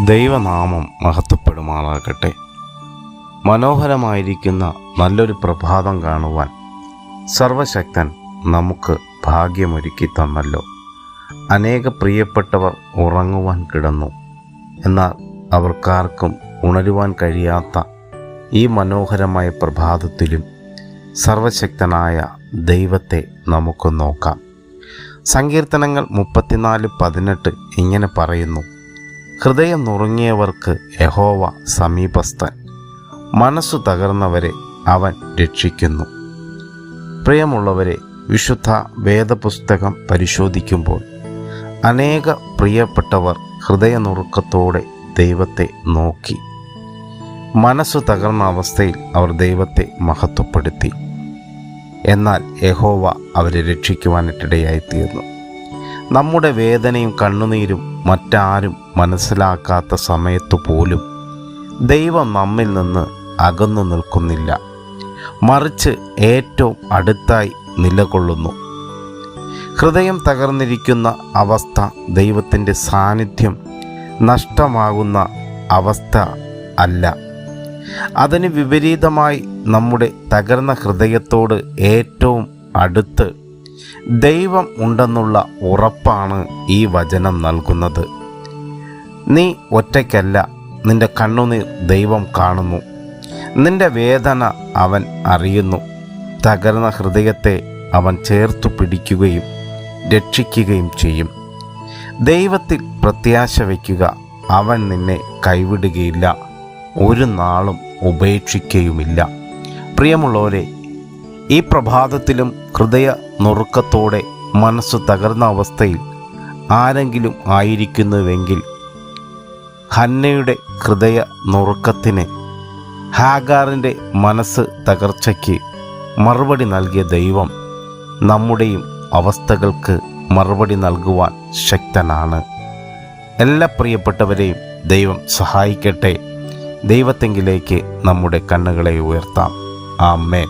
ദൈവനാമം മഹത്വപ്പെടുമാറാകട്ടെ. മനോഹരമായിരിക്കുന്ന നല്ലൊരു പ്രഭാതം കാണുവാൻ സർവശക്തൻ നമുക്ക് ഭാഗ്യമൊരുക്കി തന്നല്ലോ. അനേക പ്രിയപ്പെട്ടവർ ഉറങ്ങുവാൻ കിടന്നു. എന്നാൽ അവർക്കാർക്കും ഉണരുവാൻ കഴിയാത്ത ഈ മനോഹരമായ പ്രഭാതത്തിലും സർവശക്തനായ ദൈവത്തെ നമുക്ക് നോക്കാം. സങ്കീർത്തനങ്ങൾ 34:18 ഇങ്ങനെ പറയുന്നു: ഹൃദയം നുറുങ്ങിയവർക്ക് യഹോവ സമീപസ്ഥൻ, മനസ്സു തകർന്നവരെ അവൻ രക്ഷിക്കുന്നു. പ്രിയമുള്ളവരെ, വിശുദ്ധ വേദപുസ്തകം പരിശോധിക്കുമ്പോൾ അനേക പ്രിയപ്പെട്ടവർ ഹൃദയനുറുക്കത്തോടെ ദൈവത്തെ നോക്കി. മനസ്സു തകർന്ന അവസ്ഥയിൽ അവർ ദൈവത്തെ മഹത്വപ്പെടുത്തി. എന്നാൽ യഹോവ അവരെ രക്ഷിക്കുവാനിട്ടിടയായിത്തീർന്നു. നമ്മുടെ വേദനയും കണ്ണുനീരും മറ്റാരും മനസ്സിലാക്കാത്ത സമയത്തു പോലും ദൈവം നമ്മിൽ നിന്ന് അകന്നു നിൽക്കുന്നില്ല, മറിച്ച് ഏറ്റവും അടുത്തായി നിലകൊള്ളുന്നു. ഹൃദയം തകർന്നിരിക്കുന്ന അവസ്ഥ ദൈവത്തിൻ്റെ സാന്നിധ്യം നഷ്ടമാകുന്ന അവസ്ഥ അല്ല. അതിന് വിപരീതമായി നമ്മുടെ തകർന്ന ഹൃദയത്തോട് ഏറ്റവും അടുത്ത് ദൈവം ഉണ്ടെന്നുള്ള ഉറപ്പാണ് ഈ വചനം നൽകുന്നത്. നീ ഒറ്റയ്ക്കല്ല, നിന്റെ കണ്ണുനീർ ദൈവം കാണുന്നു, നിന്റെ വേദന അവൻ അറിയുന്നു. തകർന്ന ഹൃദയത്തെ അവൻ ചേർത്തു പിടിക്കുകയും രക്ഷിക്കുകയും ചെയ്യും. ദൈവത്തിൽ പ്രത്യാശ വയ്ക്കുക, അവൻ നിന്നെ കൈവിടുകയില്ല, ഒരു നാളും ഉപേക്ഷിക്കുകയുമില്ല. പ്രിയമുള്ളവരെ, ഈ പ്രഭാതത്തിലും ഹൃദയ നുറുക്കത്തോടെ മനസ്സു തകർന്ന അവസ്ഥയിൽ ആരെങ്കിലും ആയിരിക്കുന്നുവെങ്കിൽ, ഹന്നയുടെ ഹൃദയ നുറുക്കത്തിന്, ഹാഗാറിൻ്റെ മനസ്സ് തകർച്ചയ്ക്ക് മറുപടി നൽകിയ ദൈവം നമ്മുടെയും അവസ്ഥകൾക്ക് മറുപടി നൽകുവാൻ ശക്തനാണ്. എല്ലാ പ്രിയപ്പെട്ടവരെയും ദൈവം സഹായിക്കട്ടെ. ദൈവത്തെങ്കിലേക്ക് നമ്മുടെ കണ്ണുകളെ ഉയർത്താം. ആമേൻ.